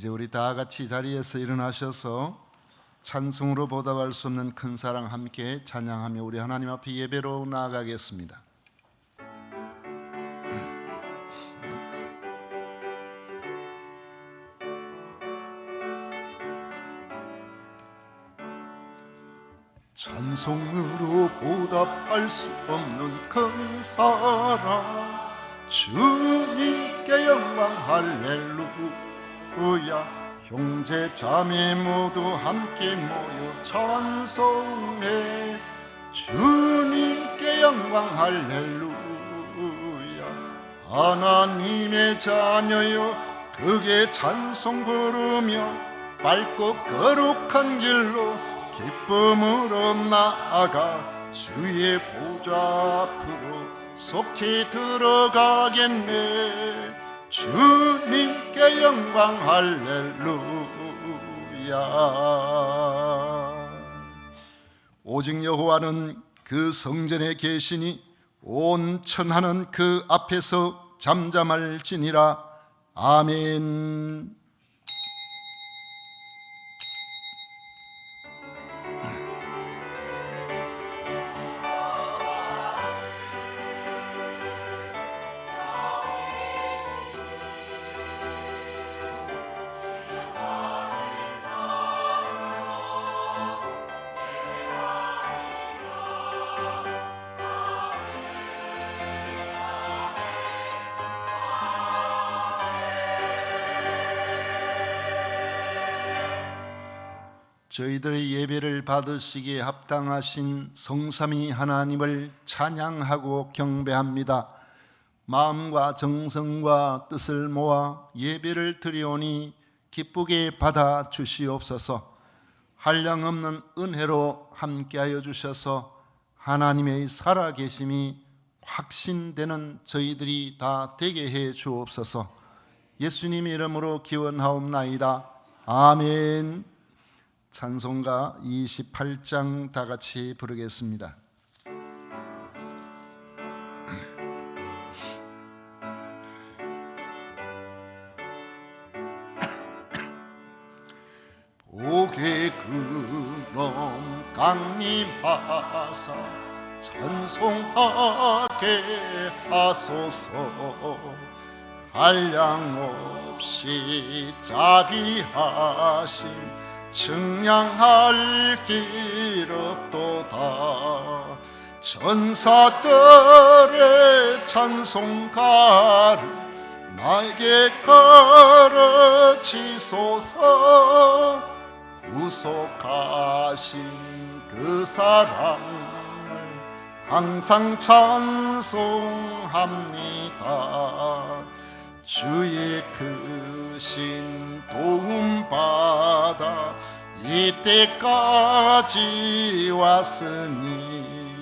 이제 우리 다 같이 자리에서 일어나셔서 찬송으로 보답할 수 없는 큰 사랑 함께 찬양하며 우리 하나님 앞에 예배로 나아가겠습니다. 찬송으로 보답할 수 없는 큰 사랑, 주님께 영광 할렐루야. 형제 자매 모두 함께 모여 찬송해. 주님께 영광 할렐루야. 하나님의 자녀여 크게 찬송 부르며 밝고 거룩한 길로 기쁨으로 나아가 주의 보좌 앞으로 속히 들어가겠네. 주님께 영광 할렐루야. 오직 여호와는 그 성전에 계시니 온 천하는 그 앞에서 잠잠할지니라. 아멘. 저희들의 예배를 받으시기에 합당하신 성삼위 하나님을 찬양하고 경배합니다. 마음과 정성과 뜻을 모아 예배를 드리오니 기쁘게 받아 주시옵소서. 한량없는 은혜로 함께하여 주셔서 하나님의 살아계심이 확신되는 저희들이 다 되게 해 주옵소서. 예수님의 이름으로 기원하옵나이다. 아멘. 찬송가 28장 다 같이 부르겠습니다. 복의 근원 강림하사 찬송하게 하소서. 한량없이 자비하심 측량할 길 없도다. 천사들의 찬송가를 나에게 가르치소서. 구속하신 그 사랑을 항상 찬송합니다. 주의 크신 도움받아 이때까지 왔으니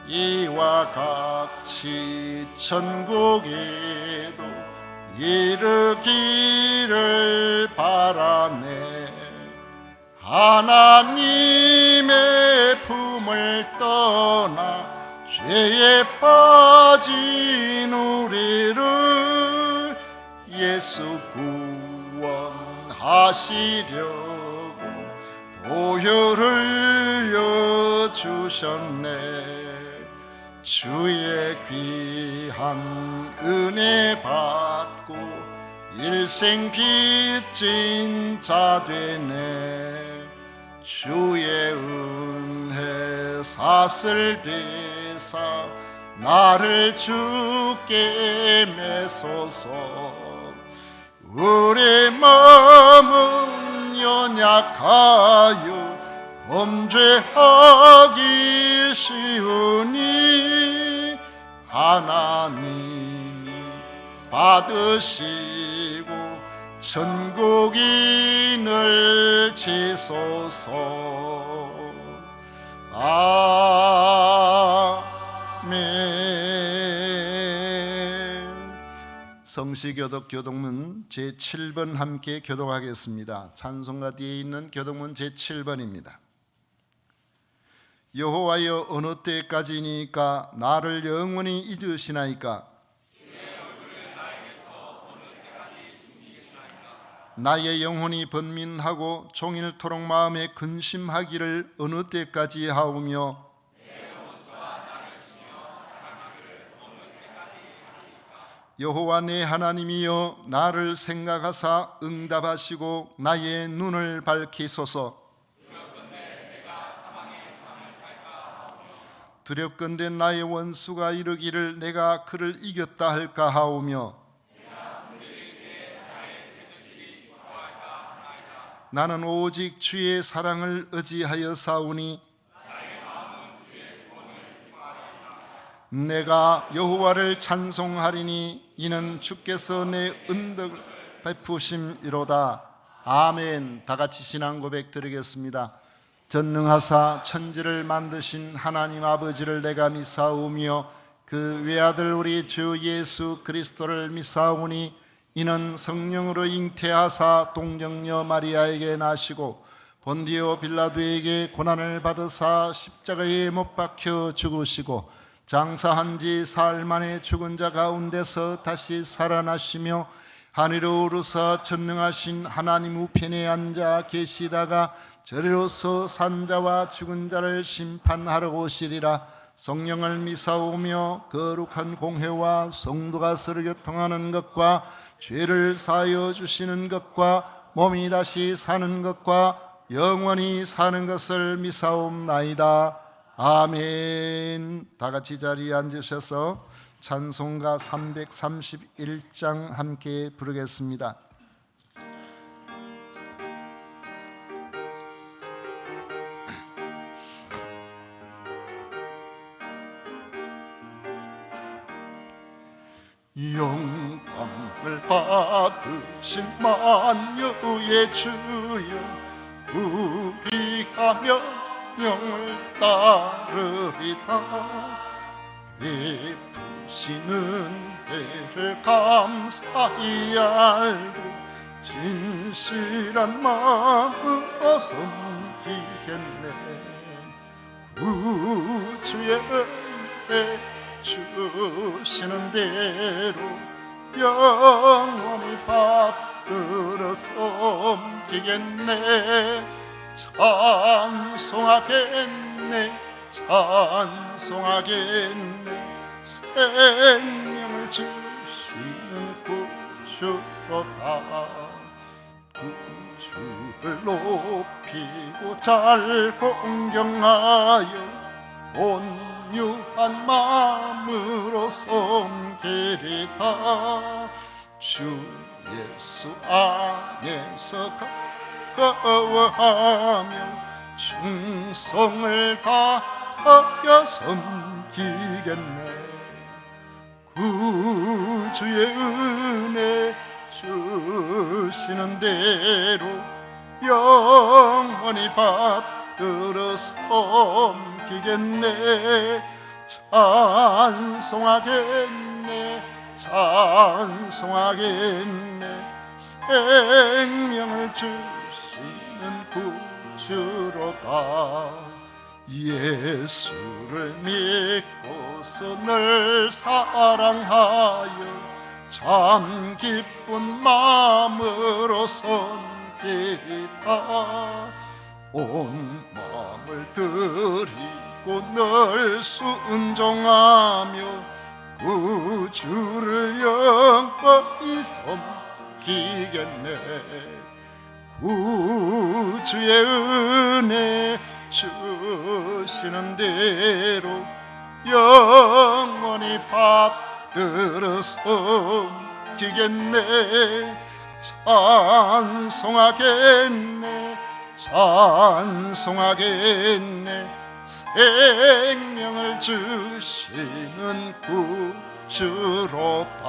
이와 같이 천국에도 이르기를 바라네. 하나님의 품을 떠나 죄에 빠진 우리를 예수 구원하시려고 보혈을 흘려주셨네. 주의 귀한 은혜 받고 일생 빚진 자 되네. 주의 은혜 사슬 되사 나를 주께 메소서. 우리 마음은 연약하여 범죄하기 쉬우니 하나님이 받으시고 천국인을 지소서. 아멘. 성시교독 교독문 제7번 함께 교독하겠습니다. 찬송가 뒤에 있는 교독문 제7번입니다. 여호와여 어느 때까지니까 나를 영원히 잊으시나이까? 나의 영혼이 번민하고 종일토록 마음에 근심하기를 어느 때까지 하오며 여호와 내 하나님이여 나를 생각하사 응답하시고 나의 눈을 밝히소서. 두렵건대 나의 원수가 이르기를 내가 그를 이겼다 할까 하오며 나는 오직 주의 사랑을 의지하여 사오니 내가 여호와를 찬송하리니 이는 주께서 내 은덕을 베푸심이로다. 아멘. 다 같이 신앙 고백 드리겠습니다. 전능하사 천지를 만드신 하나님 아버지를 내가 믿사오며 그 외아들 우리 주 예수 그리스도를 믿사오니 이는 성령으로 잉태하사 동정녀 마리아에게 나시고 본디오 빌라도에게 고난을 받으사 십자가에 못 박혀 죽으시고 장사한 지 사흘 만에 죽은 자 가운데서 다시 살아나시며 하늘로 오르사 전능하신 하나님 우편에 앉아 계시다가 저리로서 산자와 죽은 자를 심판하러 오시리라. 성령을 미사오며 거룩한 공회와 성도가 서로 교통하는 것과 죄를 사하여 주시는 것과 몸이 다시 사는 것과 영원히 사는 것을 미사옵나이다. 아멘. 다 같이 자리에 앉으셔서 찬송가 331장 함께 부르겠습니다. 영광을 받으신 만유의 주여 우리가 명령을 따르리다. 베푸시는 은혜를 감사히 알고 진실한 마음으로 섬기겠네. 구주의 은혜 주시는 대로 영원히 받들어 섬기겠네. 찬송하겠네 찬송하겠네. 생명을 주시는 구주로다. 구주를 높이고 잘 공경하여 온유한 마음으로 섬기리다. 주 예수 안에서 가까워하며 충성을 다하여 섬기겠네. 구주의 은혜 주시는 대로 영원히 받들어 섬기겠네. 찬송하겠네 찬송하겠네. 생명을 주시는 구주로다. 예수를 믿고서 늘 사랑하여 참 기쁜 마음으로 섬기다. 온 마음을 드리고 늘 순종하며 구주를 영원히 섬기겠네. 구주의 은혜 주시는 대로 영원히 받들어 섬기겠네. 찬송하겠네 찬송하겠네. 생명을 주시는 구주로다.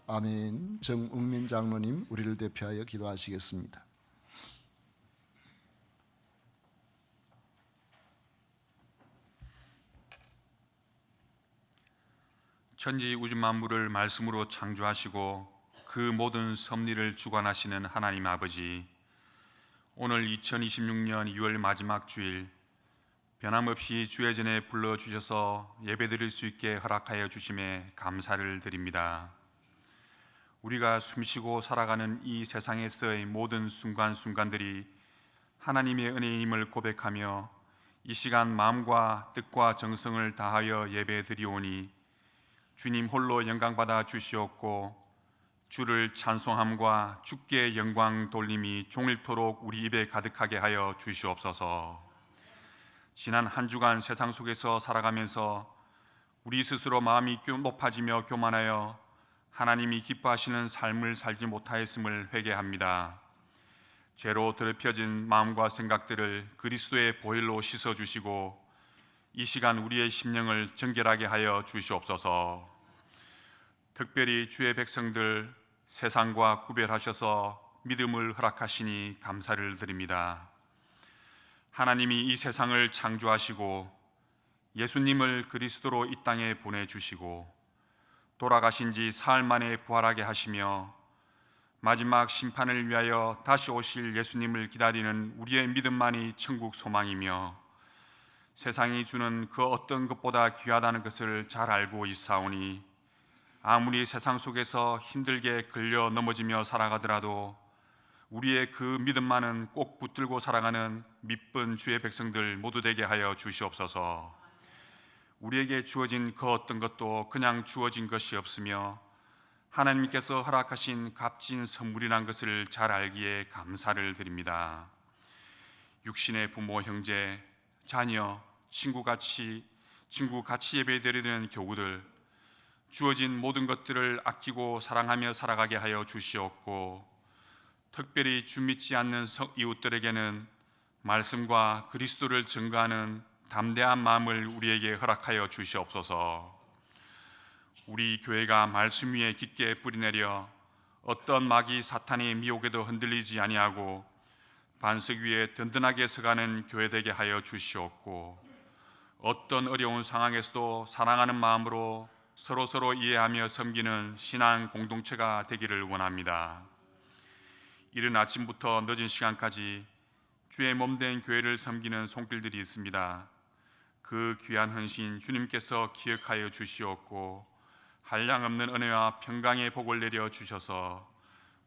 아멘. 정웅민 장로님 우리를 대표하여 기도하시겠습니다. 천지 우주 만물을 말씀으로 창조하시고 그 모든 섭리를 주관하시는 하나님 아버지, 오늘 2026년 6월 마지막 주일 변함없이 주의 전에 불러주셔서 예배드릴 수 있게 허락하여 주심에 감사를 드립니다. 우리가 숨쉬고 살아가는 이 세상에서의 모든 순간순간들이 하나님의 은혜임을 고백하며 이 시간 마음과 뜻과 정성을 다하여 예배드리오니 주님 홀로 영광받아 주시옵고 주를 찬송함과 주께 영광 돌림이 종일토록 우리 입에 가득하게 하여 주시옵소서. 지난 한 주간 세상 속에서 살아가면서 우리 스스로 마음이 높아지며 교만하여 하나님이 기뻐하시는 삶을 살지 못하였음을 회개합니다. 죄로 더럽혀진 마음과 생각들을 그리스도의 보혈로 씻어주시고 이 시간 우리의 심령을 정결하게 하여 주시옵소서. 특별히 주의 백성들 세상과 구별하셔서 믿음을 허락하시니 감사를 드립니다. 하나님이 이 세상을 창조하시고 예수님을 그리스도로 이 땅에 보내주시고 돌아가신 지 사흘 만에 부활하게 하시며 마지막 심판을 위하여 다시 오실 예수님을 기다리는 우리의 믿음만이 천국 소망이며 세상이 주는 그 어떤 것보다 귀하다는 것을 잘 알고 있사오니 아무리 세상 속에서 힘들게 끌려 넘어지며 살아가더라도 우리의 그 믿음만은 꼭 붙들고 살아가는 믿은 주의 백성들 모두 되게 하여 주시옵소서. 우리에게 주어진 그 어떤 것도 그냥 주어진 것이 없으며 하나님께서 허락하신 값진 선물이란 것을 잘 알기에 감사를 드립니다. 육신의 부모, 형제, 자녀, 친구 같이 예배드리는 교우들 주어진 모든 것들을 아끼고 사랑하며 살아가게 하여 주시옵고 특별히 주 믿지 않는 이웃들에게는 말씀과 그리스도를 증거하는 담대한 마음을 우리에게 허락하여 주시옵소서. 우리 교회가 말씀 위에 깊게 뿌리내려 어떤 마귀 사탄의 미혹에도 흔들리지 아니하고 반석 위에 든든하게 서가는 교회 되게 하여 주시옵고 어떤 어려운 상황에서도 사랑하는 마음으로 서로 이해하며 섬기는 신앙 공동체가 되기를 원합니다. 이른 아침부터 늦은 시간까지 주의 몸된 교회를 섬기는 손길들이 있습니다. 그 귀한 헌신 주님께서 기억하여 주시옵고 한량없는 은혜와 평강의 복을 내려 주셔서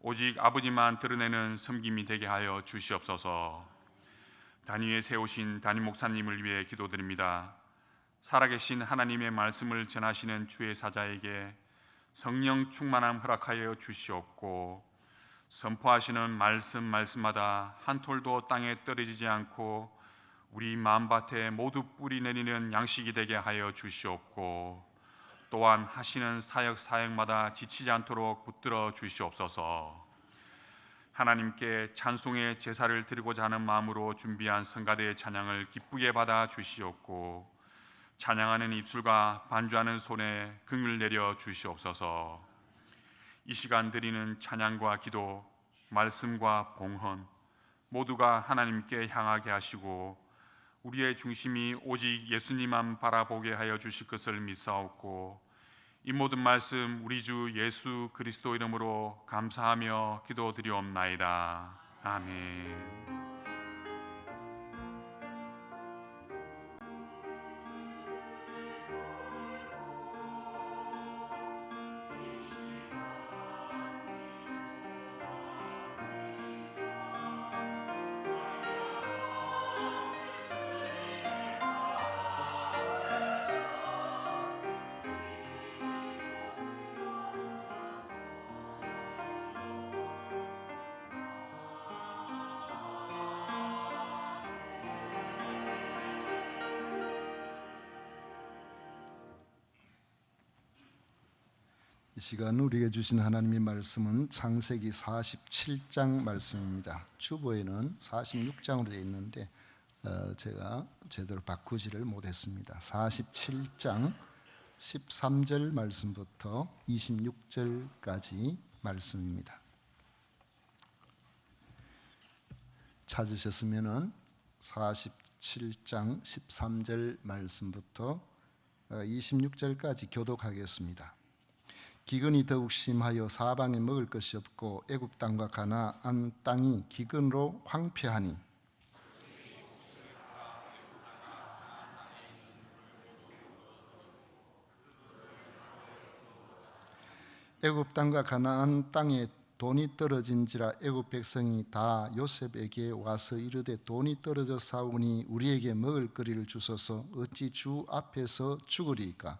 오직 아버지만 드러내는 섬김이 되게 하여 주시옵소서. 단위에 세우신 담임 목사님을 위해 기도드립니다. 살아계신 하나님의 말씀을 전하시는 주의 사자에게 성령 충만함 허락하여 주시옵고 선포하시는 말씀마다 한 톨도 땅에 떨어지지 않고 우리 마음밭에 모두 뿌리 내리는 양식이 되게 하여 주시옵고 또한 하시는 사역마다 지치지 않도록 붙들어 주시옵소서. 하나님께 찬송의 제사를 드리고자 하는 마음으로 준비한 성가대의 찬양을 기쁘게 받아 주시옵고 찬양하는 입술과 반주하는 손에 긍휼 내려 주시옵소서. 이 시간 드리는 찬양과 기도, 말씀과 봉헌 모두가 하나님께 향하게 하시고 우리의 중심이 오직 예수님만 바라보게 하여 주실 것을 믿사옵고 이 모든 말씀 우리 주 예수 그리스도 이름으로 감사하며 기도드리옵나이다. 아멘. 이 시간 우리에게 주신 하나님의 말씀은 창세기 47장 말씀입니다. 주보에는 46장으로 되어 있는데 제가 제대로 바꾸지를 못했습니다. 47장 13절 말씀부터 26절까지 말씀입니다. 찾으셨으면 47장 13절 말씀부터 26절까지 교독하겠습니다. 기근이 더욱 심하여 사방에 먹을 것이 없고 애굽 땅과 가나안 땅이 기근으로 황폐하니 애굽 땅과 가나안 땅에 돈이 떨어진지라 애굽 백성이 다 요셉에게 와서 이르되 돈이 떨어져 사오니 우리에게 먹을 거리를 주소서. 어찌 주 앞에서 죽으리이까?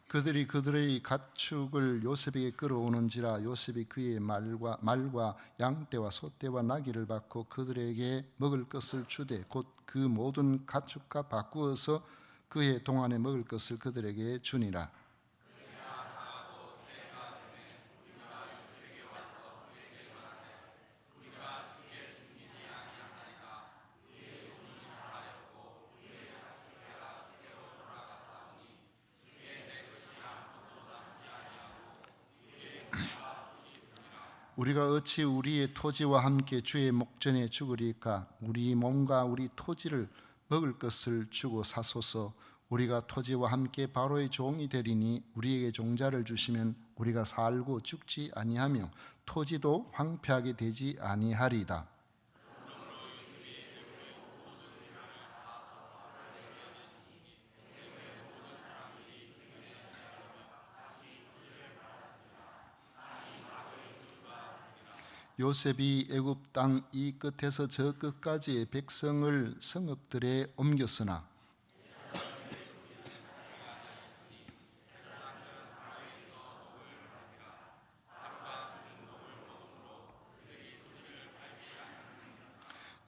그들이 그들의 가축을 요셉에게 끌어오는지라 요셉이 그의 말과 양떼와 소떼와 나귀를 받고 그들에게 먹을 것을 주되 곧 그 모든 가축과 바꾸어서 그의 동안에 먹을 것을 그들에게 주니라. 우리가 어찌 우리의 토지와 함께 주의 목전에 죽으리까? 우리 몸과 우리 토지를 먹을 것을 주고 사소서. 우리가 토지와 함께 바로의 종이 되리니 우리에게 종자를 주시면 우리가 살고 죽지 아니하며 토지도 황폐하게 되지 아니하리이다. 요셉이 애굽 땅 이 끝에서 저 끝까지의 백성을 성읍들에 옮겼으나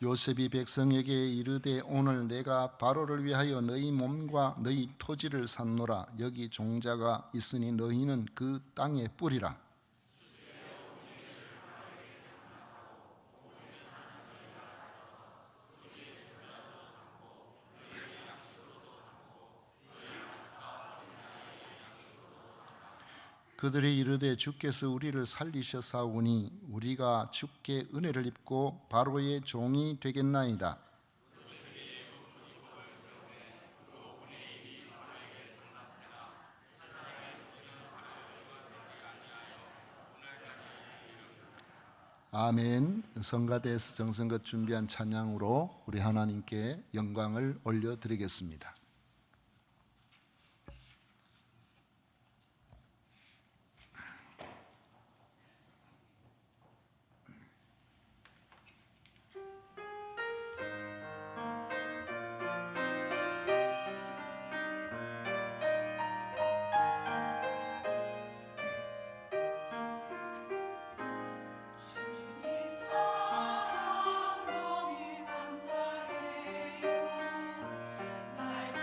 요셉이 백성에게 이르되 오늘 내가 바로를 위하여 너희 몸과 너희 토지를 샀노라. 여기 종자가 있으니 너희는 그 땅의 뿌리라. 그들이 이르되 주께서 우리를 살리셨사오니 우리가 주께 은혜를 입고 바로의 종이 되겠나이다. 아멘. 성가대에서 정성껏 준비한 찬양으로 우리 하나님께 영광을 올려드리겠습니다. 사랑 너무 감사해요. 날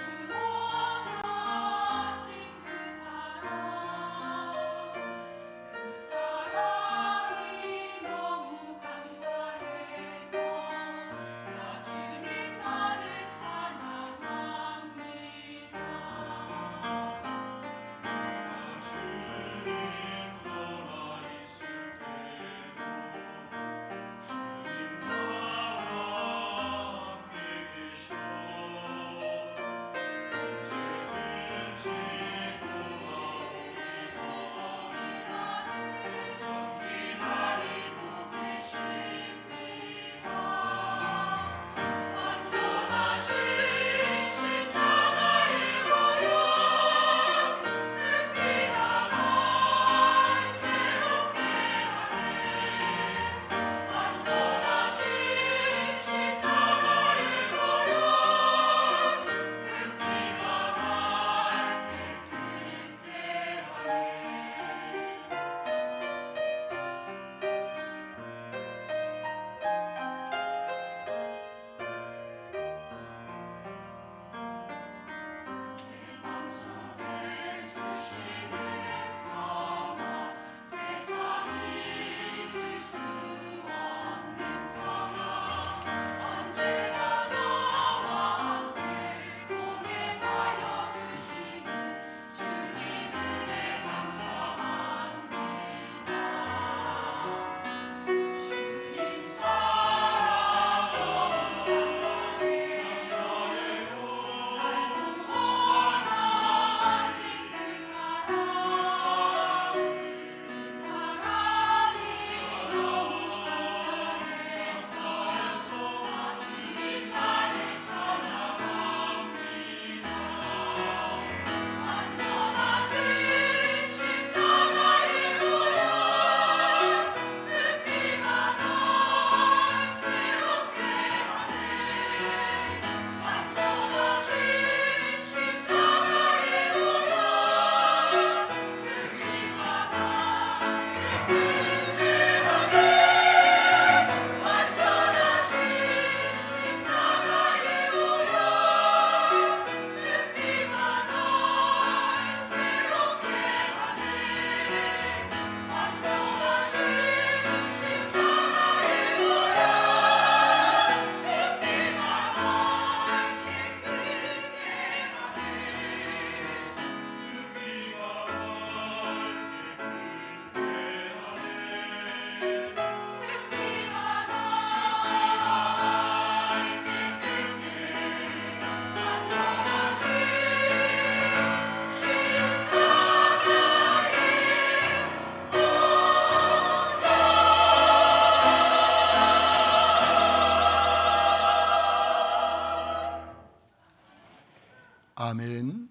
아멘.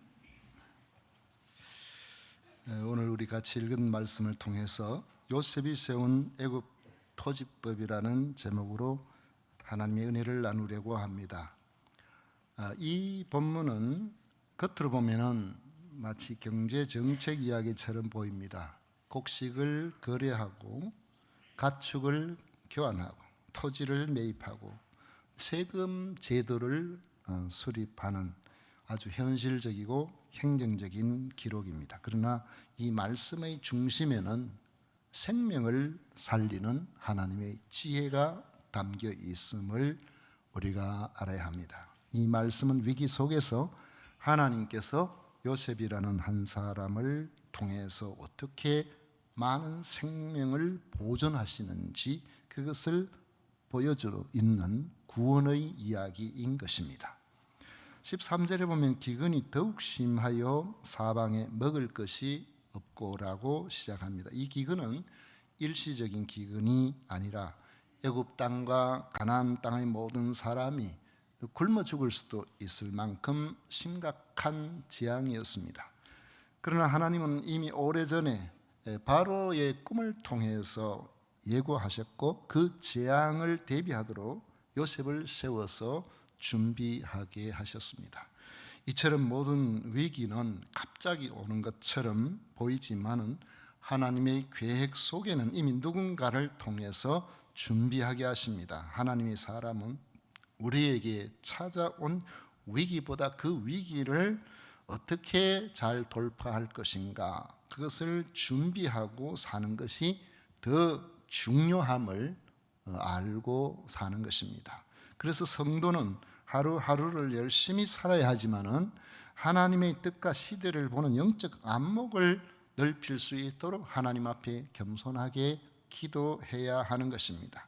오늘 우리 같이 읽은 말씀을 통해서 요셉이 세운 애굽 토지법이라는 제목으로 하나님의 은혜를 나누려고 합니다. 이 본문은 겉으로 보면은 마치 경제 정책 이야기처럼 보입니다. 곡식을 거래하고 가축을 교환하고 토지를 매입하고 세금 제도를 수립하는 아주 현실적이고 행정적인 기록입니다. 그러나 이 말씀의 중심에는 생명을 살리는 하나님의 지혜가 담겨 있음을 우리가 알아야 합니다. 이 말씀은 위기 속에서 하나님께서 요셉이라는 한 사람을 통해서 어떻게 많은 생명을 보존하시는지 그것을 보여주고 있는 구원의 이야기인 것입니다. 13절에 보면 기근이 더욱 심하여 사방에 먹을 것이 없고라고 시작합니다. 이 기근은 일시적인 기근이 아니라 애굽 땅과 가나안 땅의 모든 사람이 굶어 죽을 수도 있을 만큼 심각한 재앙이었습니다. 그러나 하나님은 이미 오래전에 바로의 꿈을 통해서 예고하셨고 그 재앙을 대비하도록 요셉을 세워서 준비하게 하셨습니다. 이처럼 모든 위기는 갑자기 오는 것처럼 보이지만은 하나님의 계획 속에는 이미 누군가를 통해서 준비하게 하십니다. 하나님의 사람은 우리에게 찾아온 위기보다 그 위기를 어떻게 잘 돌파할 것인가 그것을 준비하고 사는 것이 더 중요함을 알고 사는 것입니다. 그래서 성도는 하루하루를 열심히 살아야 하지만은 하나님의 뜻과 시대를 보는 영적 안목을 넓힐 수 있도록 하나님 앞에 겸손하게 기도해야 하는 것입니다.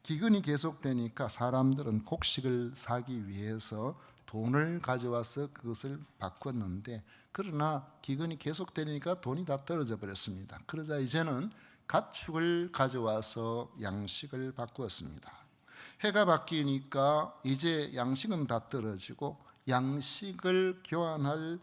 기근이 계속되니까 사람들은 곡식을 사기 위해서 돈을 가져와서 그것을 바꿨는데 그러나 기근이 계속되니까 돈이 다 떨어져 버렸습니다. 그러자 이제는 가축을 가져와서 양식을 바꾸었습니다. 해가 바뀌니까 이제 양식은 다 떨어지고 양식을 교환할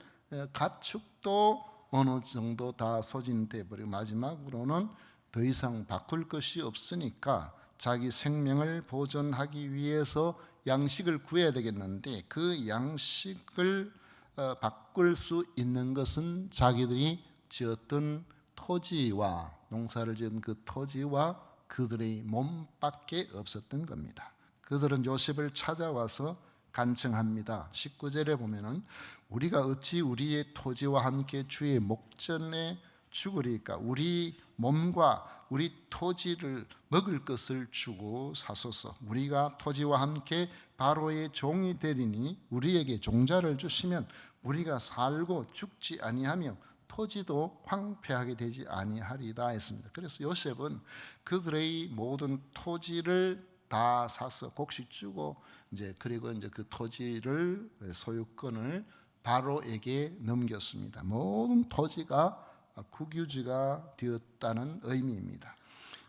가축도 어느 정도 다 소진돼 버리고 마지막으로는 더 이상 바꿀 것이 없으니까 자기 생명을 보존하기 위해서 양식을 구해야 되겠는데 그 양식을 바꿀 수 있는 것은 자기들이 지었던 토지와 농사를 지은 그 토지와 그들의 몸밖에 없었던 겁니다. 그들은 요셉을 찾아와서 간청합니다. 19절에 보면은 우리가 어찌 우리의 토지와 함께 주의 목전에 죽으리까 우리 몸과 우리 토지를 먹을 것을 주고 사소서 우리가 토지와 함께 바로의 종이 되리니 우리에게 종자를 주시면 우리가 살고 죽지 아니하며 토지도 황폐하게 되지 아니하리다 했습니다. 그래서 요셉은 그들의 모든 토지를 다 사서 곡식 주고 그리고 그 토지를 소유권을 바로에게 넘겼습니다. 모든 토지가 국유지가 되었다는 의미입니다.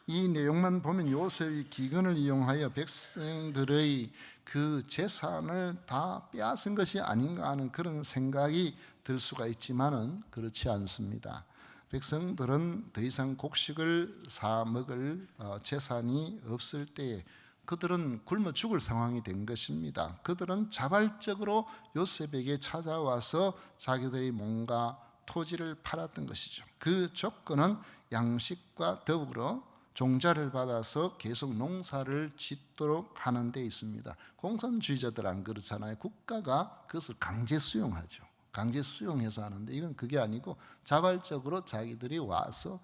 이 내용만 보면 요셉이 기근을 이용하여 백성들의 그 재산을 다 빼앗은 것이 아닌가 하는 그런 생각이 들 수가 있지만은 그렇지 않습니다. 백성들은 더 이상 곡식을 사 먹을 재산이 없을 때에 그들은 굶어 죽을 상황이 된 것입니다. 그들은 자발적으로 요셉에게 찾아와서 자기들의 몸과 토지를 팔았던 것이죠. 그 조건은 양식과 더불어 종자를 받아서 계속 농사를 짓도록 하는 데 있습니다. 공산주의자들 안 그렇잖아요. 국가가 그것을 강제 수용하죠. 강제 수용해서 하는데 이건 그게 아니고 자발적으로 자기들이 와서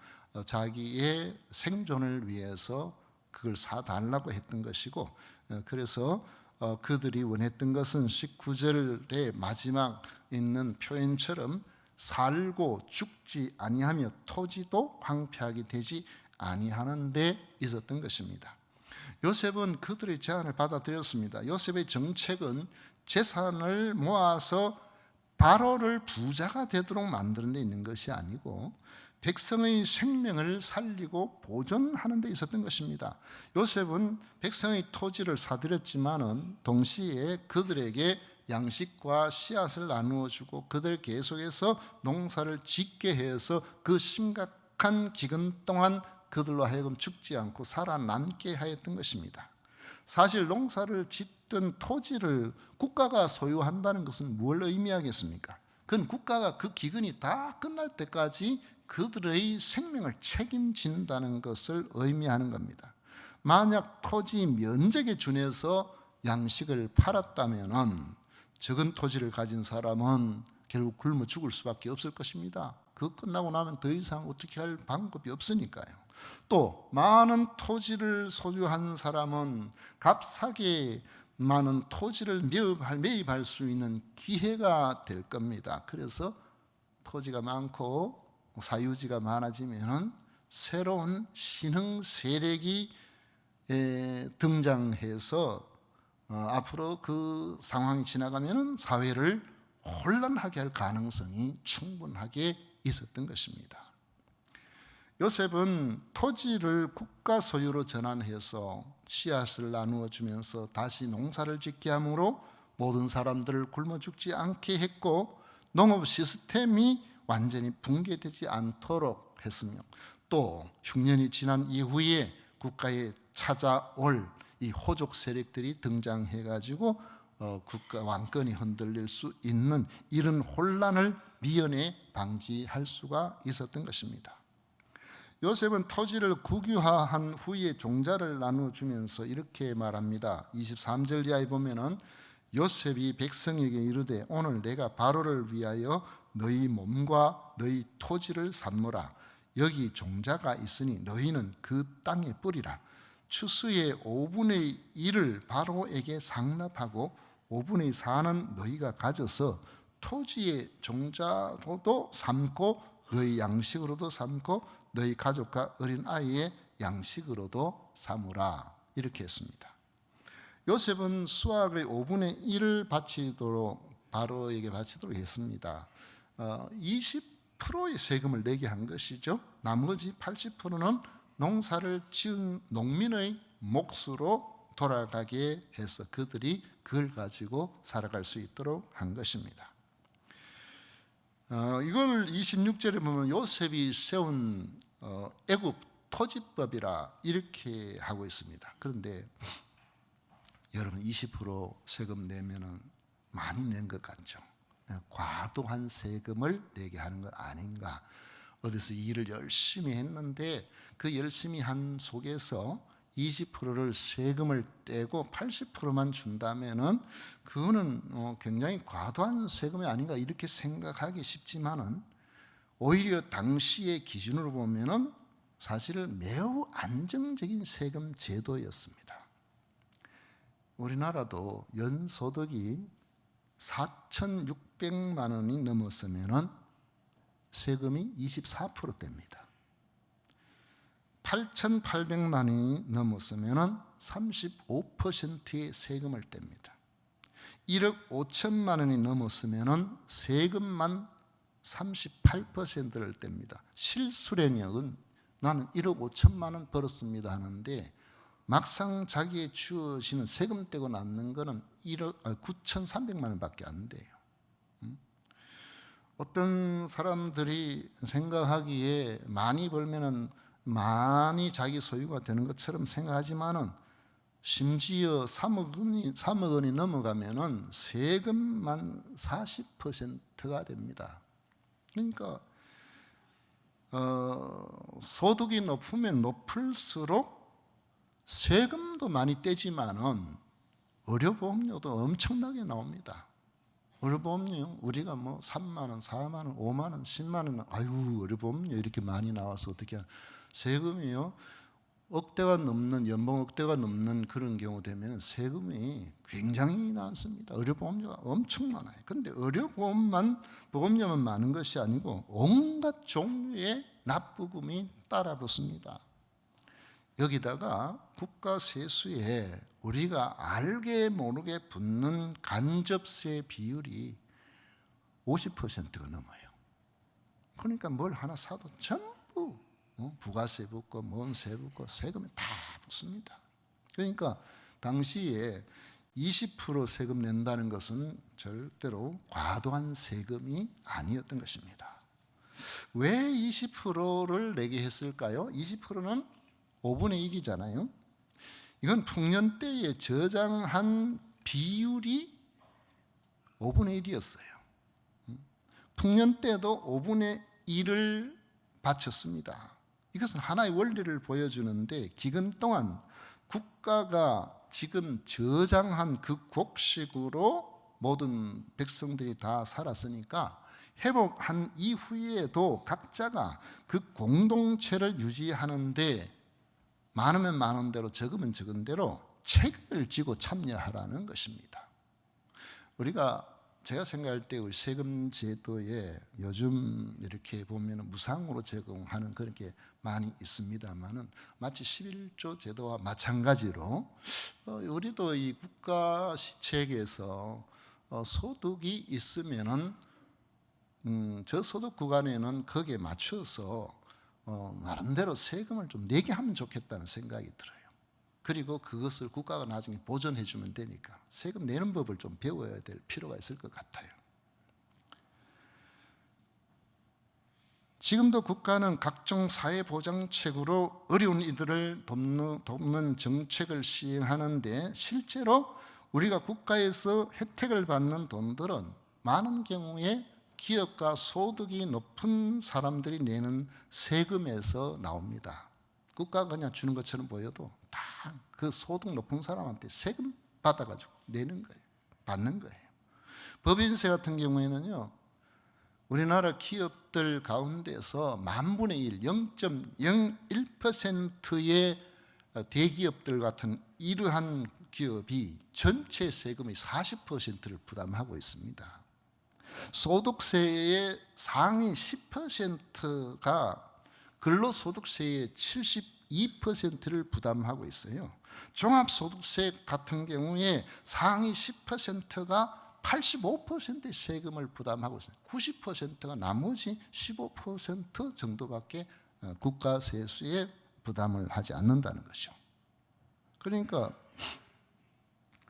자기의 생존을 위해서 그걸 사달라고 했던 것이고 그래서 그들이 원했던 것은 19절의 마지막 있는 표현처럼 살고 죽지 아니하며 토지도 황폐하게 되지 아니하는 데 있었던 것입니다. 요셉은 그들의 제안을 받아들였습니다. 요셉의 정책은 재산을 모아서 바로를 부자가 되도록 만드는 데 있는 것이 아니고 백성의 생명을 살리고 보존하는 데 있었던 것입니다. 요셉은 백성의 토지를 사들였지만은 동시에 그들에게 양식과 씨앗을 나누어 주고 그들 계속해서 농사를 짓게 해서 그 심각한 기근 동안 그들로 하여금 죽지 않고 살아남게 하였던 것입니다. 사실 농사를 짓던 토지를 국가가 소유한다는 것은 뭘 의미하겠습니까? 그건 국가가 그 기근이 다 끝날 때까지 그들의 생명을 책임진다는 것을 의미하는 겁니다. 만약 토지 면적에 준해서 양식을 팔았다면 적은 토지를 가진 사람은 결국 굶어 죽을 수밖에 없을 것입니다. 그거 끝나고 나면 더 이상 어떻게 할 방법이 없으니까요. 또 많은 토지를 소유한 사람은 값싸게 많은 토지를 매입할 수 있는 기회가 될 겁니다. 그래서 토지가 많고 사유지가 많아지면 새로운 신흥 세력이 등장해서 앞으로 그 상황이 지나가면 사회를 혼란하게 할 가능성이 충분하게 있었던 것입니다. 요셉은 토지를 국가 소유로 전환해서 씨앗을 나누어 주면서 다시 농사를 짓게 함으로 모든 사람들을 굶어 죽지 않게 했고 농업 시스템이 완전히 붕괴되지 않도록 했으며 또 흉년이 지난 이후에 국가에 찾아올 이 호족 세력들이 등장해 가지고 국가 왕권이 흔들릴 수 있는 이런 혼란을 미연에 방지할 수가 있었던 것입니다. 요셉은 토지를 국유화한 후에 종자를 나눠주면서 이렇게 말합니다. 23절 이하에 보면은 요셉이 백성에게 이르되 오늘 내가 바로를 위하여 너희 몸과 너희 토지를 삼노라. 여기 종자가 있으니 너희는 그 땅에 뿌리라. 추수의 5분의 1을 바로에게 상납하고 5분의 4는 너희가 가져서 토지의 종자도 삼고 너희 양식으로도 삼고 너희 가족과 어린 아이의 양식으로도 삼으라. 이렇게 했습니다. 요셉은 수확의 5분의 1을 바로에게 바치도록 했습니다. 20%의 세금을 내게 한 것이죠. 나머지 80%는 농사를 지은 농민의 몫으로 돌아가게 해서 그들이 그걸 가지고 살아갈 수 있도록 한 것입니다. 이걸 26절에 보면 요셉이 세운 애굽 토지법이라 이렇게 하고 있습니다. 그런데 여러분 20% 세금 내면은 많이 낸 것 같죠? 과도한 세금을 내게 하는 것 아닌가? 어디서 일을 열심히 했는데 그 열심히 한 속에서 20%를 세금을 떼고 80%만 준다면은 그거는 굉장히 과도한 세금이 아닌가 이렇게 생각하기 쉽지만은 오히려 당시의 기준으로 보면은 사실 매우 안정적인 세금 제도였습니다. 우리나라도 연소득이 4,600만 원이 넘었으면은 세금이 24%대입니다. 8,800만 원이 넘었으면 35%의 세금을 뗍니다. 1억 5천만 원이 넘었으면 세금만 38%를 뗍니다. 실수령역은 나는 1억 5천만 원 벌었습니다 하는데 막상 자기에 주어지는 세금 떼고 남는 거는 9,300만 원밖에 안 돼요. 어떤 사람들이 생각하기에 많이 벌면은 많이 자기 소유가 되는 것처럼 생각하지만은 심지어 3억 원이 넘어가면은 세금만 40%가 됩니다. 그러니까 소득이 높으면 높을수록 세금도 많이 떼지만은 의료보험료도 엄청나게 나옵니다. 의료보험료 우리가 뭐 3만 원, 4만 원, 5만 원, 10만 원, 아유 의료보험료 이렇게 많이 나와서 어떻게 세금이요? 억대가 넘는 연봉 억대가 넘는 그런 경우 되면 세금이 굉장히 많습니다. 의료보험료가 엄청 많아요. 그런데 보험료만 많은 것이 아니고 온갖 종류의 납부금이 따라 붙습니다. 여기다가 국가 세수에 우리가 알게 모르게 붙는 간접세 비율이 50%가 넘어요. 그러니까 뭘 하나 사도 전부 부가세 붙고 뭔세 붙고 세금이 다 붙습니다. 그러니까 당시에 20% 세금 낸다는 것은 절대로 과도한 세금이 아니었던 것입니다. 왜 20%를 내게 했을까요? 20%는 5분의 1이잖아요. 이건 풍년때에 저장한 비율이 5분의 1이었어요. 풍년때도 5분의 1을 바쳤습니다. 이것은 하나의 원리를 보여주는데, 기근 동안 국가가 지금 저장한 그 곡식으로 모든 백성들이 다 살았으니까 회복한 이후에도 각자가 그 공동체를 유지하는데 많으면 많은 대로 적으면 적은 대로 책임을 지고 참여하라는 것입니다. 제가 생각할 때 우리 세금 제도에 요즘 이렇게 보면 무상으로 제공하는 그런 게 많이 있습니다만은, 마치 11조 제도와 마찬가지로 우리도 이 국가 시책에서 소득이 있으면은 저 소득 구간에는 거기에 맞춰서 나름대로 세금을 좀 내게 하면 좋겠다는 생각이 들어요. 그리고 그것을 국가가 나중에 보전해 주면 되니까 세금 내는 법을 좀 배워야 될 필요가 있을 것 같아요. 지금도 국가는 각종 사회보장책으로 어려운 이들을 돕는 정책을 시행하는데, 실제로 우리가 국가에서 혜택을 받는 돈들은 많은 경우에 기업가 소득이 높은 사람들이 내는 세금에서 나옵니다. 국가가 그냥 주는 것처럼 보여도 다 그 소득 높은 사람한테 세금 받아가지고 내는 거예요. 받는 거예요. 법인세 같은 경우에는요, 우리나라 기업들 가운데서 만분의 1, 0.01%의 대기업들 같은 이러한 기업이 전체 세금의 40%를 부담하고 있습니다. 소득세의 상위 10%가 근로소득세의 72%를 부담하고 있어요. 종합소득세 같은 경우에 상위 10%가 85%의 세금을 부담하고 있어요. 90%가 나머지 15% 정도밖에 국가 세수에 부담을 하지 않는다는 것이죠. 그러니까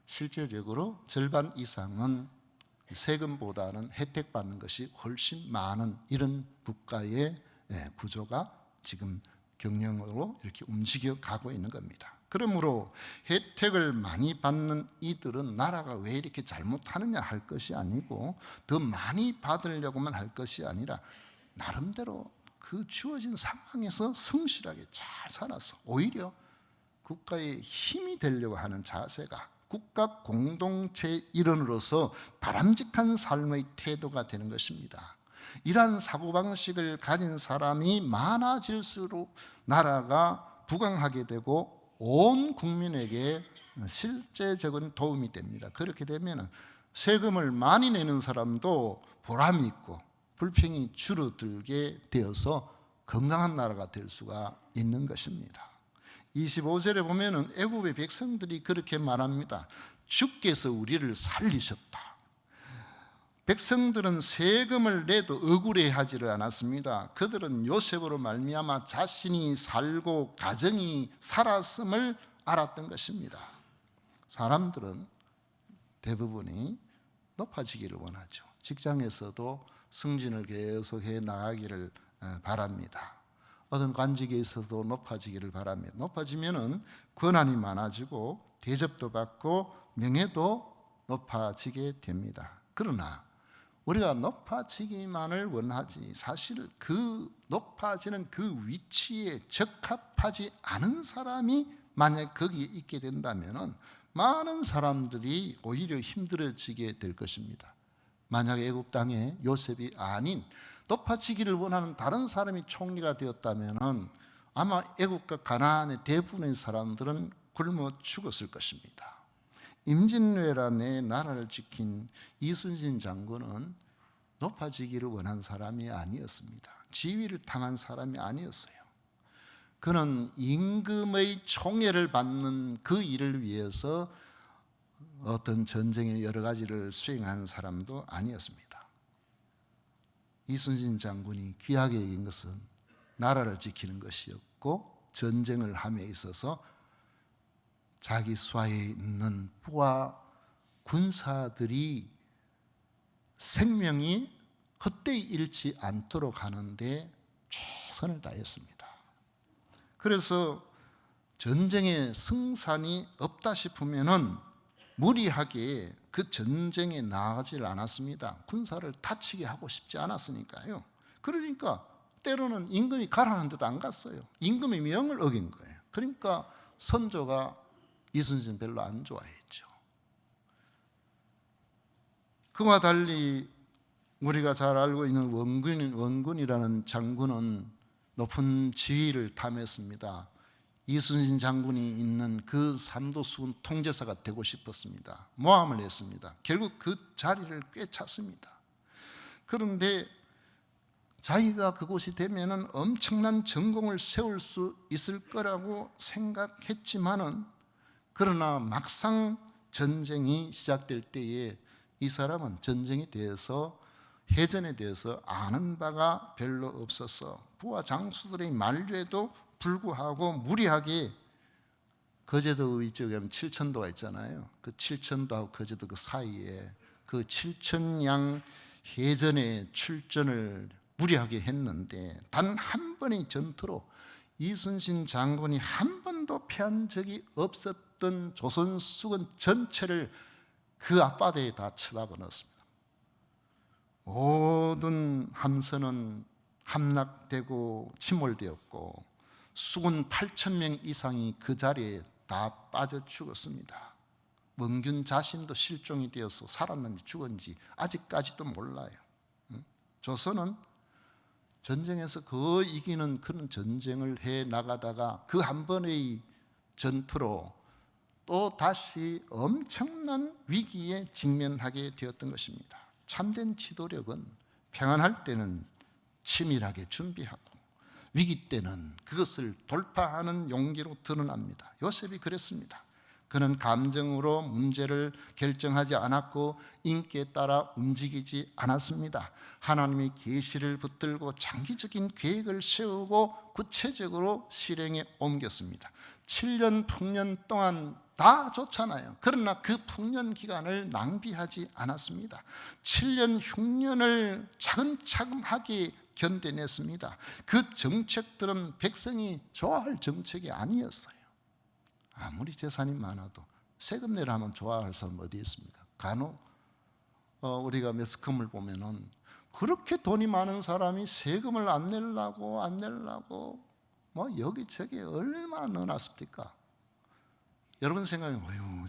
실제적으로 절반 이상은 세금보다는 혜택 받는 것이 훨씬 많은 이런 국가의 구조가 지금 경영으로 이렇게 움직여 가고 있는 겁니다. 그러므로 혜택을 많이 받는 이들은 나라가 왜 이렇게 잘못하느냐 할 것이 아니고, 더 많이 받으려고만 할 것이 아니라 나름대로 그 주어진 상황에서 성실하게 잘 살아서 오히려 국가의 힘이 되려고 하는 자세가 국가 공동체 일원으로서 바람직한 삶의 태도가 되는 것입니다. 이러한 사고방식을 가진 사람이 많아질수록 나라가 부강하게 되고 온 국민에게 실제적인 도움이 됩니다. 그렇게 되면 세금을 많이 내는 사람도 보람이 있고 불평이 줄어들게 되어서 건강한 나라가 될 수가 있는 것입니다. 25절에 보면은 애굽의 백성들이 그렇게 말합니다. 주께서 우리를 살리셨다. 백성들은 세금을 내도 억울해하지를 않았습니다. 그들은 요셉으로 말미암아 자신이 살고 가정이 살았음을 알았던 것입니다. 사람들은 대부분이 높아지기를 원하죠. 직장에서도 승진을 계속해 나가기를 바랍니다. 어떤 관직에 있어도 높아지기를 바랍니다. 높아지면은 권한이 많아지고 대접도 받고 명예도 높아지게 됩니다. 그러나 우리가 높아지기만을 원하지, 사실 그 높아지는 그 위치에 적합하지 않은 사람이 만약 거기에 있게 된다면 많은 사람들이 오히려 힘들어지게 될 것입니다. 만약 애굽 땅에 요셉이 아닌 높아지기를 원하는 다른 사람이 총리가 되었다면 아마 애굽과 가나안의 대부분의 사람들은 굶어 죽었을 것입니다. 임진왜란에 나라를 지킨 이순신 장군은 높아지기를 원한 사람이 아니었습니다. 지위를 탐한 사람이 아니었어요. 그는 임금의 총애를 받는 그 일을 위해서 어떤 전쟁의 여러 가지를 수행한 사람도 아니었습니다. 이순신 장군이 귀하게 여긴 것은 나라를 지키는 것이었고, 전쟁을 함에 있어서 자기 수하에 있는 부하 군사들이 생명이 헛되이 잃지 않도록 하는데 최선을 다했습니다. 그래서 전쟁에 승산이 없다 싶으면은 무리하게 그 전쟁에 나가질 않았습니다. 군사를 다치게 하고 싶지 않았으니까요. 그러니까 때로는 임금이 가라는 데도 안 갔어요. 임금의 명을 어긴 거예요. 그러니까 선조가 이순신 별로 안 좋아했죠. 그와 달리 우리가 잘 알고 있는 원군이라는 장군은 높은 지위를 탐했습니다. 이순신 장군이 있는 그 삼도수군 통제사가 되고 싶었습니다. 모함을 했습니다. 결국 그 자리를 꿰찼습니다. 그런데 자기가 그곳이 되면은 엄청난 전공을 세울 수 있을 거라고 생각했지만은, 그러나 막상 전쟁이 시작될 때에 이 사람은 전쟁에 대해서, 해전에 대해서 아는 바가 별로 없어서 부하 장수들의 만류에도 불구하고 무리하게 거제도 위쪽에 하면 칠천도가 있잖아요. 그 칠천도하고 거제도 그 사이에 그 칠천양 해전에 출전을 무리하게 했는데, 단 한 번의 전투로 이순신 장군이 한 번도 패한 적이 없었던 조선 수군 전체를 그 앞바다에 다 처박아 넣었습니다. 모든 함선은 함락되고 침몰되었고 수군 8,000명 이상이 그 자리에 다 빠져 죽었습니다. 원균 자신도 실종이 되어서 살았는지 죽었는지 아직까지도 몰라요. 조선은 전쟁에서 거의 이기는 그런 전쟁을 해 나가다가 그 한 번의 전투로 또 다시 엄청난 위기에 직면하게 되었던 것입니다. 참된 지도력은 평안할 때는 치밀하게 준비하고 위기 때는 그것을 돌파하는 용기로 드러납니다. 요셉이 그랬습니다. 그는 감정으로 문제를 결정하지 않았고 인기에 따라 움직이지 않았습니다. 하나님의 계시를 붙들고 장기적인 계획을 세우고 구체적으로 실행에 옮겼습니다. 7년 풍년 동안 다 좋잖아요. 그러나 그 풍년 기간을 낭비하지 않았습니다. 7년 흉년을 차근차근하게 견뎌냈습니다. 그 정책들은 백성이 좋아할 정책이 아니었어요. 아무리 재산이 많아도 세금 내라 하면 좋아할 사람 어디 있습니까? 간혹 우리가 매스컴을 보면은 그렇게 돈이 많은 사람이 세금을 안 내려고 뭐 여기저기 얼마나 넣어놨습니까? 여러분 생각에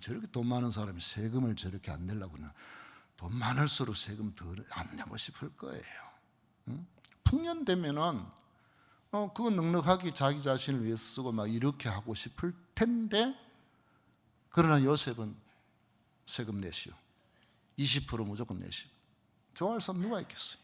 저렇게 돈 많은 사람이 세금을 저렇게 안 내려고 그러나 돈 많을수록 세금 더 안 내고 싶을 거예요. 풍년 되면은 그거 넉넉하게 자기 자신을 위해 쓰고 막 이렇게 하고 싶을 텐데, 그러나 요셉은 세금 내시오. 20% 무조건 내시오. 좋아할 사람 누가 있겠어요?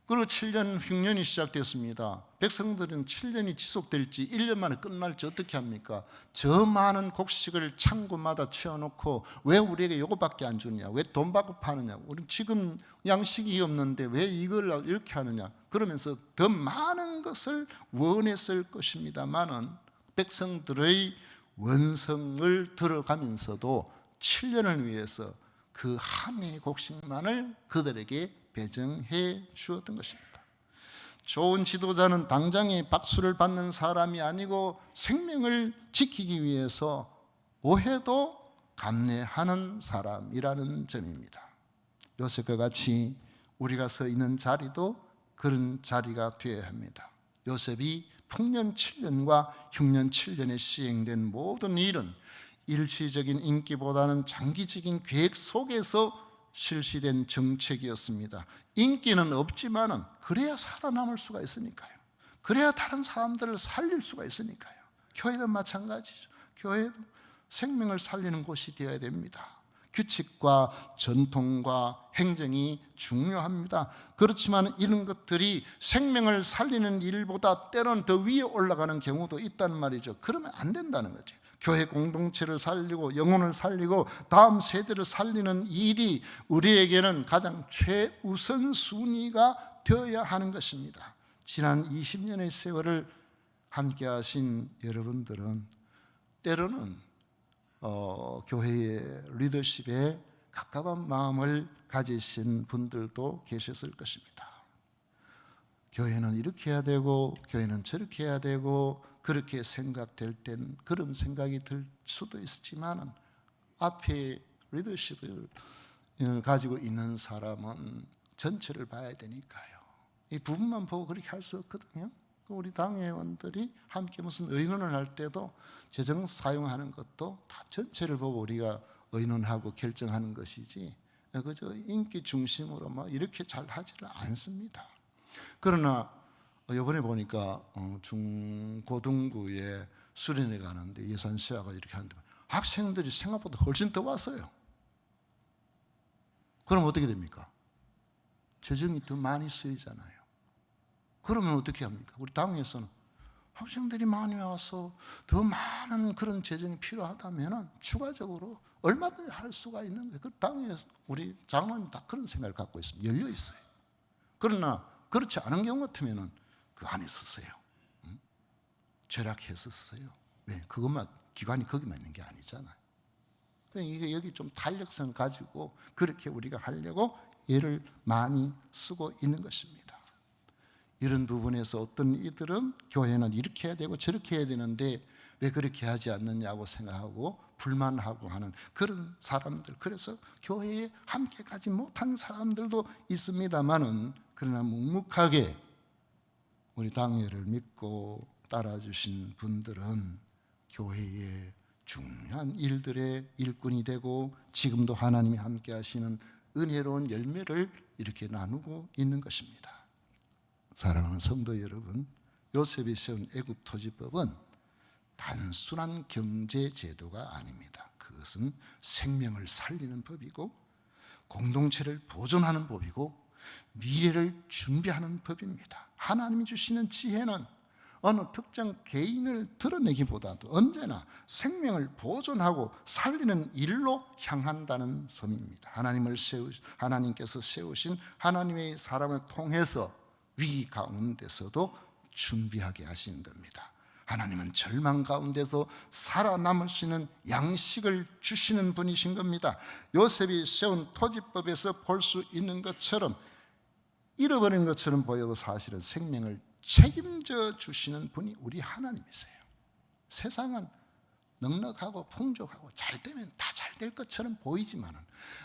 그리고 7년 흉년이 시작됐습니다. 백성들은 7년이 지속될지 1년 만에 끝날지 어떻게 합니까? 저 많은 곡식을 창고마다 채워놓고 왜 우리에게 이거밖에 안 주냐? 왜 돈 받고 파느냐? 우리 지금 양식이 없는데 왜 이걸 이렇게 하느냐? 그러면서 더 많은 것을 원했을 것입니다만은 백성들의 원성을 들어가면서도 7년을 위해서 그 한 해의 곡식만을 그들에게 배정해 주었던 것입니다. 좋은 지도자는 당장에 박수를 받는 사람이 아니고 생명을 지키기 위해서 오해도 감내하는 사람이라는 점입니다. 요셉과 같이 우리가 서 있는 자리도 그런 자리가 되어야 합니다. 요셉이 풍년 7년과 흉년 7년에 시행된 모든 일은 일시적인 인기보다는 장기적인 계획 속에서 실시된 정책이었습니다. 인기는 없지만은 그래야 살아남을 수가 있으니까요. 그래야 다른 사람들을 살릴 수가 있으니까요. 교회도 마찬가지죠. 교회도 생명을 살리는 곳이 되어야 됩니다. 규칙과 전통과 행정이 중요합니다. 그렇지만 이런 것들이 생명을 살리는 일보다 때로는 더 위에 올라가는 경우도 있단 말이죠. 그러면 안 된다는 거죠. 교회 공동체를 살리고 영혼을 살리고 다음 세대를 살리는 일이 우리에게는 가장 최우선 순위가 되어야 하는 것입니다. 지난 20년의 세월을 함께 하신 여러분들은 때로는 교회의 리더십에 가까운 마음을 가지신 분들도 계셨을 것입니다. 교회는 이렇게 해야 되고 교회는 저렇게 해야 되고 그렇게 생각될 땐 그런 생각이 들 수도 있지만 앞에 리더십을 가지고 있는 사람은 전체를 봐야 되니까요. 이 부분만 보고 그렇게 할 수 없거든요. 우리 당회원들이 함께 무슨 의논을 할 때도 재정 사용하는 것도 다 전체를 보고 우리가 의논하고 결정하는 것이지 그저 인기 중심으로 뭐 이렇게 잘 하지를 않습니다. 그러나 이번에 보니까 중고등부에 수련회 가는데 예산 시야가 이렇게 하는데 학생들이 생각보다 훨씬 더 왔어요. 그럼 어떻게 됩니까? 재정이 더 많이 쓰이잖아요. 그러면 어떻게 합니까? 우리 당에서는 학생들이 많이 와서 더 많은 그런 재정이 필요하다면 추가적으로 얼마든지 할 수가 있는 거예요. 그 당에서 우리 장로님 다 그런 생각을 갖고 있습니다. 열려 있어요. 그러나 그렇지 않은 경우 같으면 그 안에 쓰세요. 절약해서 쓰세요. 왜? 그것만 기관이 거기만 있는 게 아니잖아요. 이게 여기 좀 탄력성을 가지고 그렇게 우리가 하려고 애를 많이 쓰고 있는 것입니다. 이런 부분에서 어떤 이들은 교회는 이렇게 해야 되고 저렇게 해야 되는데 왜 그렇게 하지 않느냐고 생각하고 불만하고 하는 그런 사람들, 그래서 교회에 함께 가지 못한 사람들도 있습니다만은 그러나 묵묵하게 우리 당회를 믿고 따라주신 분들은 교회의 중요한 일들의 일꾼이 되고 지금도 하나님이 함께 하시는 은혜로운 열매를 이렇게 나누고 있는 것입니다. 사랑하는 성도 여러분, 요셉이 세운 애굽 토지법은 단순한 경제 제도가 아닙니다. 그것은 생명을 살리는 법이고 공동체를 보존하는 법이고 미래를 준비하는 법입니다. 하나님이 주시는 지혜는 어느 특정 개인을 드러내기보다도 언제나 생명을 보존하고 살리는 일로 향한다는 점입니다. 하나님께서 세우신 하나님의 사람을 통해서 위기 가운데서도 준비하게 하시는 겁니다. 하나님은 절망 가운데서 살아남을 수 있는 양식을 주시는 분이신 겁니다. 요셉이 세운 토지법에서 볼 수 있는 것처럼 잃어버린 것처럼 보여도 사실은 생명을 책임져 주시는 분이 우리 하나님이세요. 세상은 넉넉하고 풍족하고 잘 되면 다 잘 될 것처럼 보이지만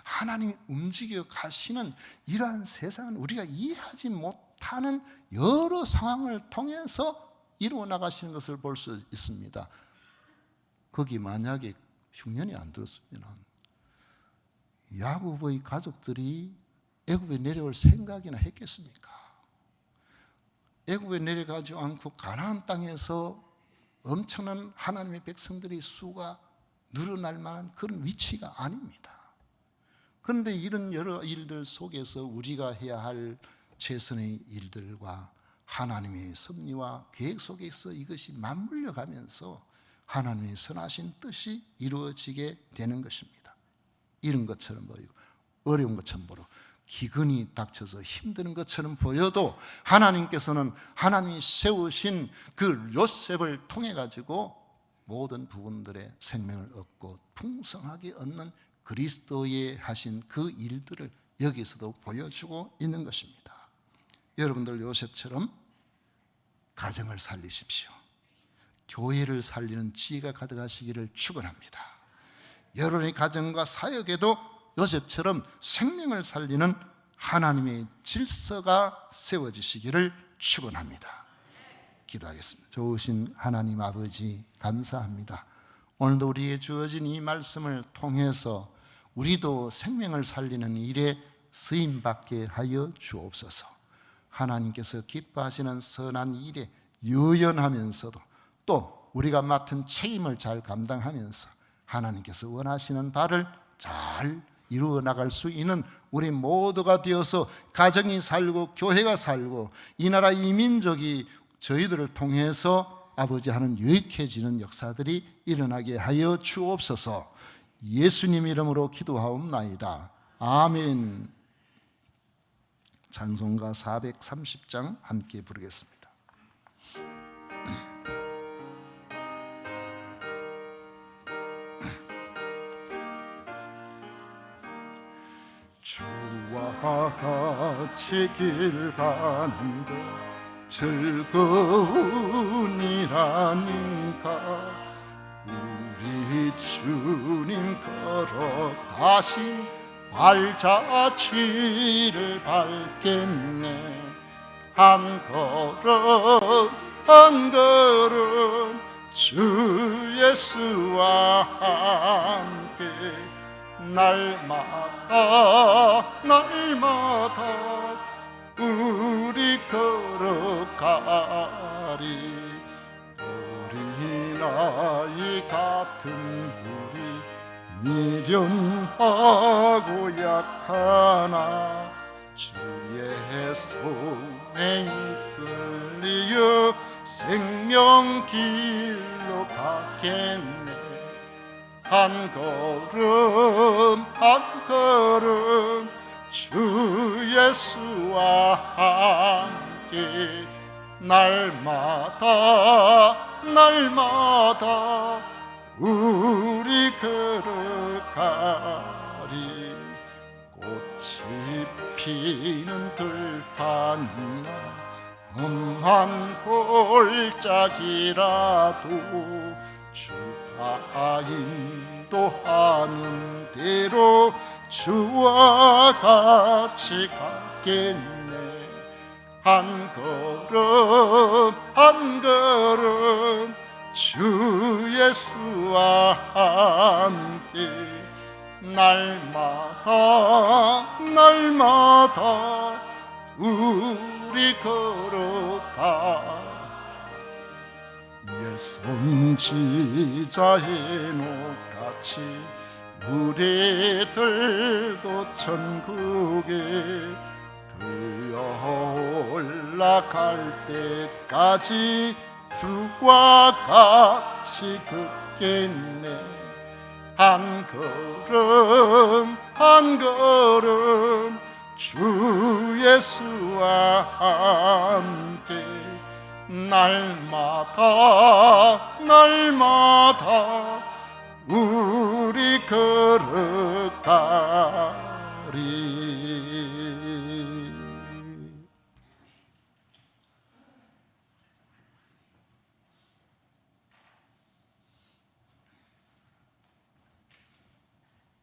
하나님이 움직여 가시는 이러한 세상은 우리가 이해하지 못하는 여러 상황을 통해서 이루어 나가시는 것을 볼 수 있습니다. 거기 만약에 흉년이 안 들었으면 야곱의 가족들이 애굽에 내려올 생각이나 했겠습니까? 애굽에 내려가지 않고 가나안 땅에서 엄청난 하나님의 백성들의 수가 늘어날 만한 그런 위치가 아닙니다. 그런데 이런 여러 일들 속에서 우리가 해야 할 최선의 일들과 하나님의 섭리와 계획 속에서 이것이 맞물려 가면서 하나님의 선하신 뜻이 이루어지게 되는 것입니다. 이런 것처럼 보이고 어려운 것처럼 보여 기근이 닥쳐서 힘든 것처럼 보여도 하나님께서는 하나님이 세우신 그 요셉을 통해 가지고 모든 부분들의 생명을 얻고 풍성하게 얻는 그리스도의 하신 그 일들을 여기서도 보여주고 있는 것입니다. 여러분들 요셉처럼 가정을 살리십시오. 교회를 살리는 지혜가 가득하시기를 축원합니다. 여러분의 가정과 사역에도 요셉처럼 생명을 살리는 하나님의 질서가 세워지시기를 축원합니다. 기도하겠습니다. 좋으신 하나님 아버지 감사합니다. 오늘도 우리에게 주어진 이 말씀을 통해서 우리도 생명을 살리는 일에 쓰임받게 하여 주옵소서. 하나님께서 기뻐하시는 선한 일에 유연하면서도 또 우리가 맡은 책임을 잘 감당하면서 하나님께서 원하시는 바를 잘 이루어 나갈 수 있는 우리 모두가 되어서 가정이 살고 교회가 살고 이 나라 이 민족이 저희들을 통해서 아버지 하는 유익해지는 역사들이 일어나게 하여 주옵소서. 예수님 이름으로 기도하옵나이다. 아멘. 찬송가 430장 함께 부르겠습니다. 같이 길 가는 것 즐거우니라니까. 우리 주님 걸어가신 발자취를 밟겠네. 한 걸음 한 걸음 주 예수와 함께 날마다 날마다 우리 걸어가리. 어린아이 같은 우리 미련하고 약하나 주의 손에 이끌려 생명길로 가겠네. 한 걸음 한 걸음 주 예수와 함께 날마다 날마다 우리 걸어가리. 꽃이 피는 들판이나 험한 골짜기라도 주가 인도하는 대로 주와 같이 가겠네. 한 걸음 한 걸음 주 예수와 함께 날마다 날마다 우리 걸어가. 옛 선지자의 녹같이 우리들도 천국에 들어 올라갈 때까지 주와 같이 걷겠네. 한 걸음 한 걸음 주 예수와 함께 날마다 날마다 우리 걸어가리.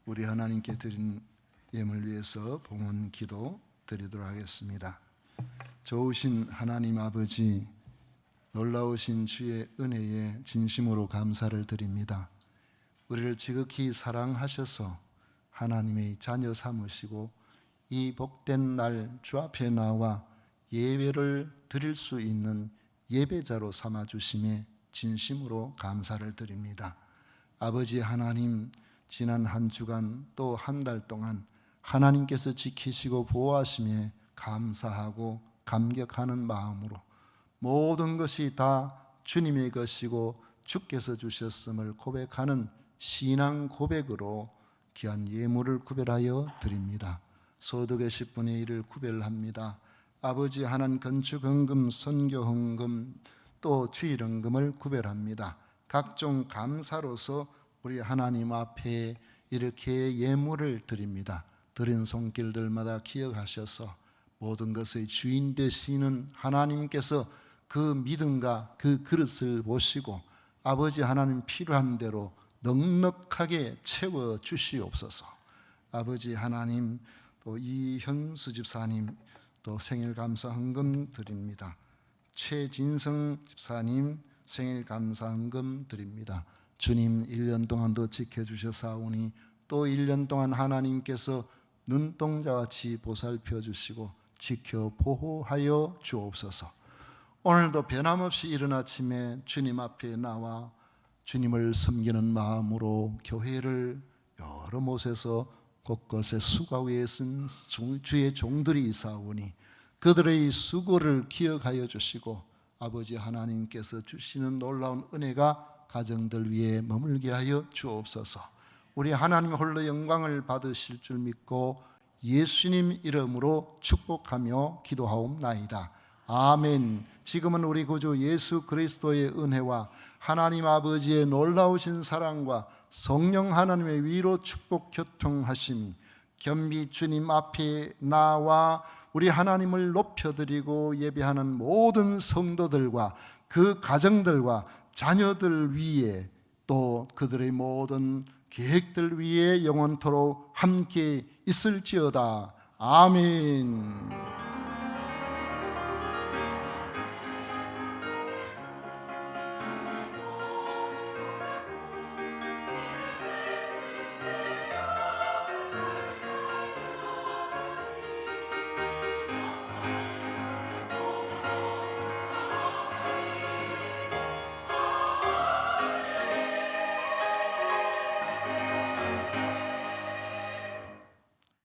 우리 하나님께 드린 예물 위해서 봉헌 기도 드리도록 하겠습니다. 좋으신 하나님 아버지, 놀라우신 주의 은혜에 진심으로 감사를 드립니다. 우리를 지극히 사랑하셔서 하나님의 자녀 삼으시고 이 복된 날 주 앞에 나와 예배를 드릴 수 있는 예배자로 삼아주심에 진심으로 감사를 드립니다. 아버지 하나님, 지난 한 주간 또 한 달 동안 하나님께서 지키시고 보호하심에 감사하고 감격하는 마음으로 모든 것이 다 주님의 것이고 주께서 주셨음을 고백하는 신앙 고백으로 귀한 예물을 구별하여 드립니다. 소득의 10분의 1을 구별합니다. 아버지 하나님, 건축헌금, 선교헌금, 또 주일헌금을 구별합니다. 각종 감사로서 우리 하나님 앞에 이렇게 예물을 드립니다. 드린 손길들마다 기억하셔서 모든 것의 주인 되시는 하나님께서 그 믿음과 그 그릇을 보시고 아버지 하나님 필요한 대로 넉넉하게 채워 주시옵소서. 아버지 하나님, 또 이현수 집사님 또 생일 감사 헌금 드립니다. 최진성 집사님 생일 감사 헌금 드립니다. 주님 1년 동안도 지켜주셔사오니 또 1년 동안 하나님께서 눈동자같이 보살펴 주시고 지켜 보호하여 주옵소서. 오늘도 변함없이 이른 아침에 주님 앞에 나와 주님을 섬기는 마음으로 교회를 여러 곳에서 곳곳에 수가 위에 쓴 주의 종들이 있사오니 그들의 수고를 기억하여 주시고 아버지 하나님께서 주시는 놀라운 은혜가 가정들 위에 머물게 하여 주옵소서. 우리 하나님 홀로 영광을 받으실 줄 믿고 예수님 이름으로 축복하며 기도하옵나이다. 아멘. 지금은 우리 구주 예수 그리스도의 은혜와 하나님 아버지의 놀라우신 사랑과 성령 하나님의 위로 축복 교통하심이 겸비 주님 앞에 나와 우리 하나님을 높여드리고 예배하는 모든 성도들과 그 가정들과 자녀들 위에 또 그들의 모든 계획들 위에 영원토록 함께 있을지어다. 아멘.